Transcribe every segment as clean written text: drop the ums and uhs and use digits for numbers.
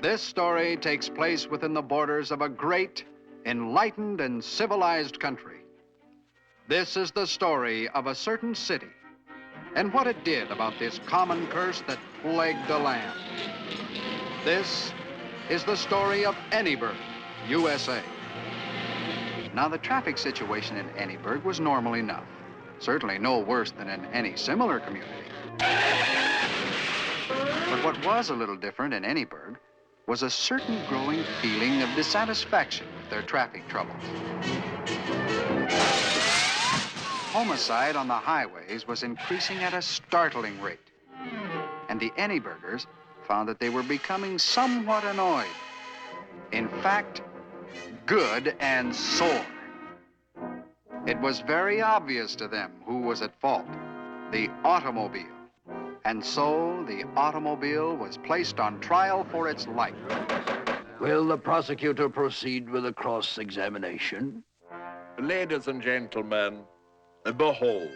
This story takes place within the borders of a great, enlightened, and civilized country. This is the story of a certain city and what it did about this common curse that plagued the land. This is the story of Anyburg, USA. Now, the traffic situation in Anyburg was normal enough. Certainly no worse than in any similar community. But what was a little different in Anyburg was a certain growing feeling of dissatisfaction with their traffic troubles. Homicide on the highways was increasing at a startling rate. And the Anyburgers found that they were becoming somewhat annoyed. In fact, good and sore. It was very obvious to them who was at fault: the automobile. And so the automobile was placed on trial for its life. Will the prosecutor proceed with a cross-examination? Ladies and gentlemen, behold,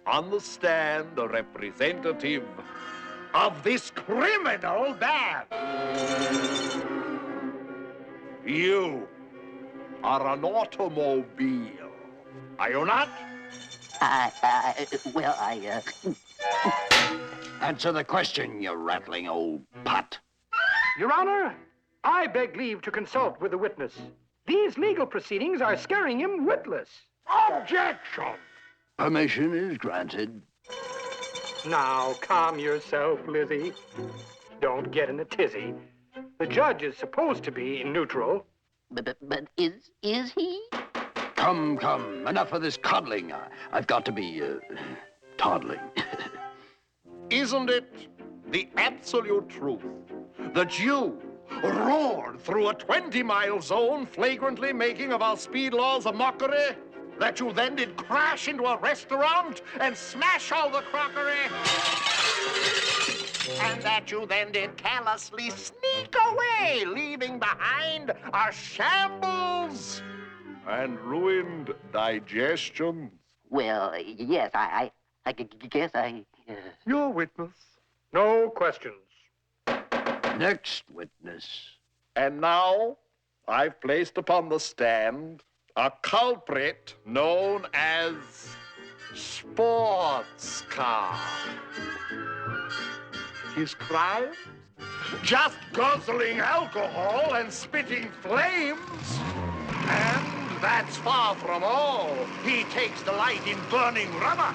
on the stand a representative of this criminal band. You are an automobile, are you not? Answer the question, you rattling old putt. Your Honor, I beg leave to consult with the witness. These legal proceedings are scaring him witless. Objection! Permission is granted. Now, calm yourself, Lizzie. Don't get in a tizzy. The judge is supposed to be neutral. But is he? Come, enough of this coddling. I've got to be, toddling. Isn't it the absolute truth that you roared through a 20-mile zone, flagrantly making of our speed laws a mockery? That you then did crash into a restaurant and smash all the crockery? And that you then did callously sneak away, leaving behind our shambles and ruined digestions? Well, yes, I guess I... Your witness. No questions. Next witness. And now, I've placed upon the stand a culprit known as Sports Car. His crime? Just guzzling alcohol and spitting flames. And that's far from all. He takes delight in burning rubber.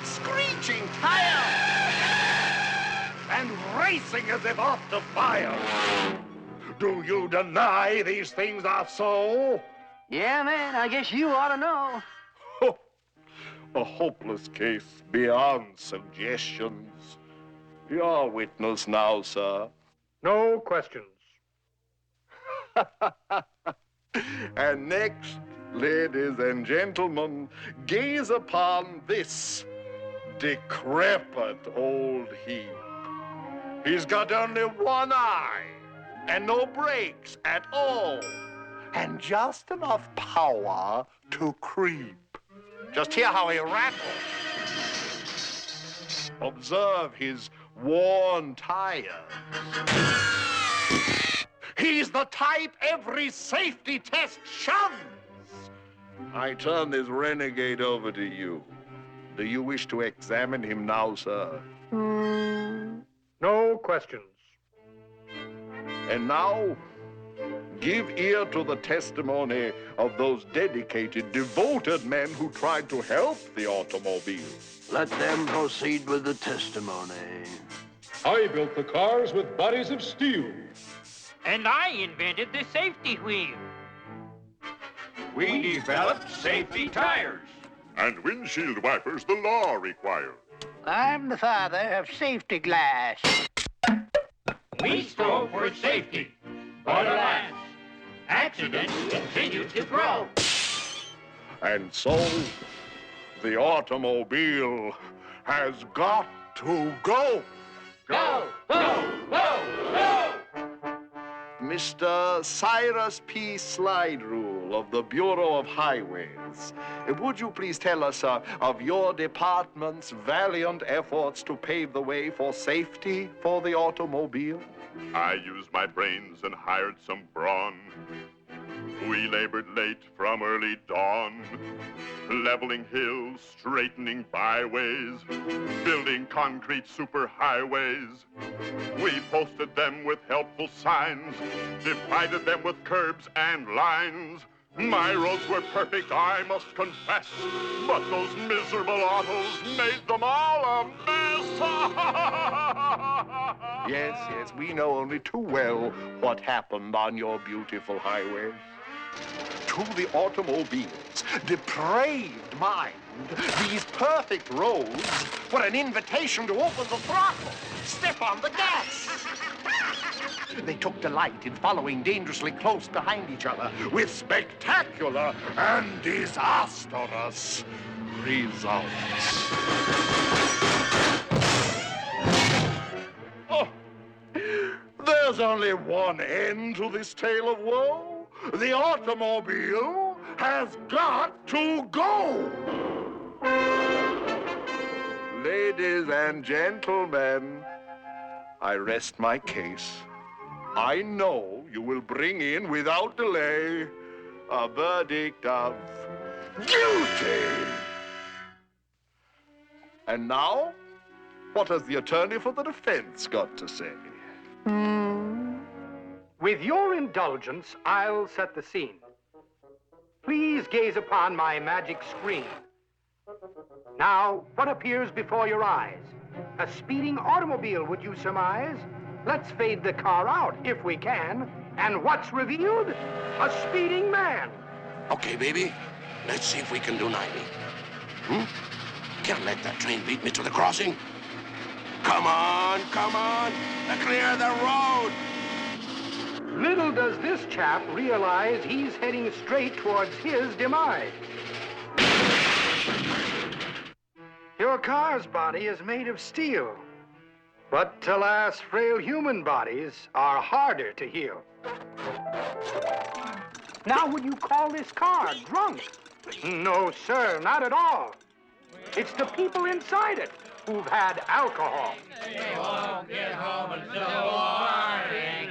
Screeching tires. And racing as if off to fire. Do you deny these things are so? Yeah, man, I guess you ought to know. A hopeless case beyond suggestions. Your witness now, sir. No questions. And next, ladies and gentlemen, gaze upon this decrepit old heap. He's got only one eye and no brakes at all, and just enough power to creep. Just hear how he rattles. Observe his worn tires. He's the type every safety test shuns. I turn this renegade over to you. Do you wish to examine him now, sir? No questions. And now, give ear to the testimony of those dedicated, devoted men who tried to help the automobile. Let them proceed with the testimony. I built the cars with bodies of steel. And I invented the safety wheel. We developed safety tires. And windshield wipers the law requires. I'm the father of safety glass. We strove for safety, but alas, accidents continue to grow. And so, the automobile has got to go. Go, go, go, go! Mr. Cyrus P. Slide Rule of the Bureau of Highways. Would you please tell us of your department's valiant efforts to pave the way for safety for the automobile? I used my brains and hired some brawn. We labored late from early dawn, leveling hills, straightening byways, building concrete superhighways. We posted them with helpful signs, divided them with curbs and lines. My roads were perfect, I must confess, but those miserable autos made them all a mess. Yes, we know only too well what happened on your beautiful highways. To the automobile's depraved mind, these perfect roads were an invitation to open the throttle, step on the gas. They took delight in following dangerously close behind each other with spectacular and disastrous results. Oh, there's only one end to this tale of woe. The automobile has got to go! Ladies and gentlemen, I rest my case. I know you will bring in without delay a verdict of guilty. And now, what has the attorney for the defense got to say? With your indulgence, I'll set the scene. Please gaze upon my magic screen. Now, what appears before your eyes? A speeding automobile, would you surmise? Let's fade the car out, if we can. And what's revealed? A speeding man. Okay, baby. Let's see if we can do 90. Can't let that train beat me to the crossing. Come on, come on. Clear the road. Little does this chap realize he's heading straight towards his demise. Your car's body is made of steel. But alas, frail human bodies are harder to heal. Now, would you call this car drunk? No, sir, not at all. It's the people inside it who've had alcohol. We won't get home until morning.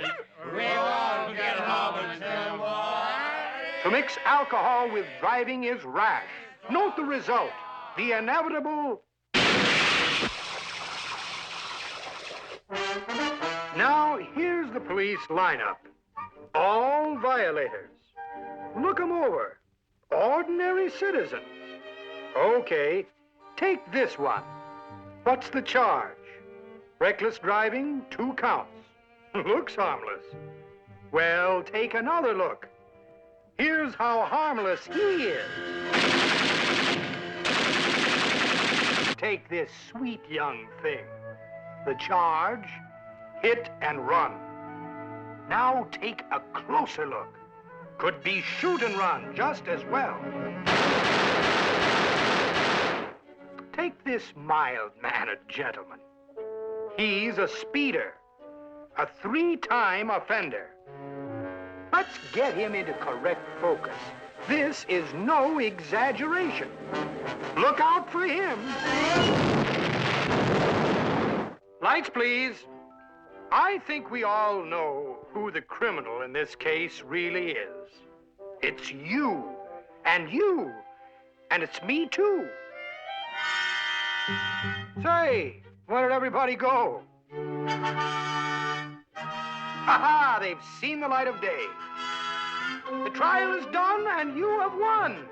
We won't get home until morning. To mix alcohol with driving is rash. Note the result, the inevitable. Now, here's the police lineup. All violators. Look 'em over. Ordinary citizens. Okay, take this one. What's the charge? Reckless driving, 2 counts. Looks harmless. Well, take another look. Here's how harmless he is. Take this sweet young thing. The charge, hit and run. Now take a closer look. Could be shoot and run just as well. Take this mild-mannered gentleman. He's a speeder, a 3-time offender. Let's get him into correct focus. This is no exaggeration. Look out for him. Lights, please. I think we all know who the criminal in this case really is. It's you, and it's me too. Say, where did everybody go? Ha-ha, they've seen the light of day. The trial is done, and you have won.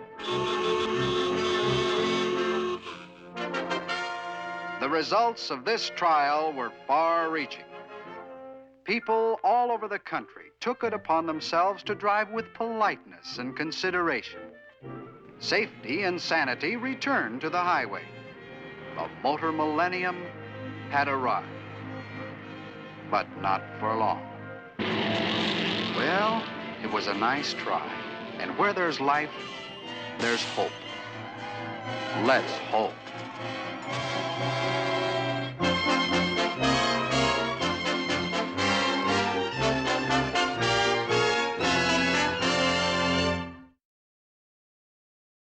The results of this trial were far-reaching. People all over the country took it upon themselves to drive with politeness and consideration. Safety and sanity returned to the highway. The motor millennium had arrived. But not for long. Well, it was a nice try. And where there's life, there's hope. Let's hope.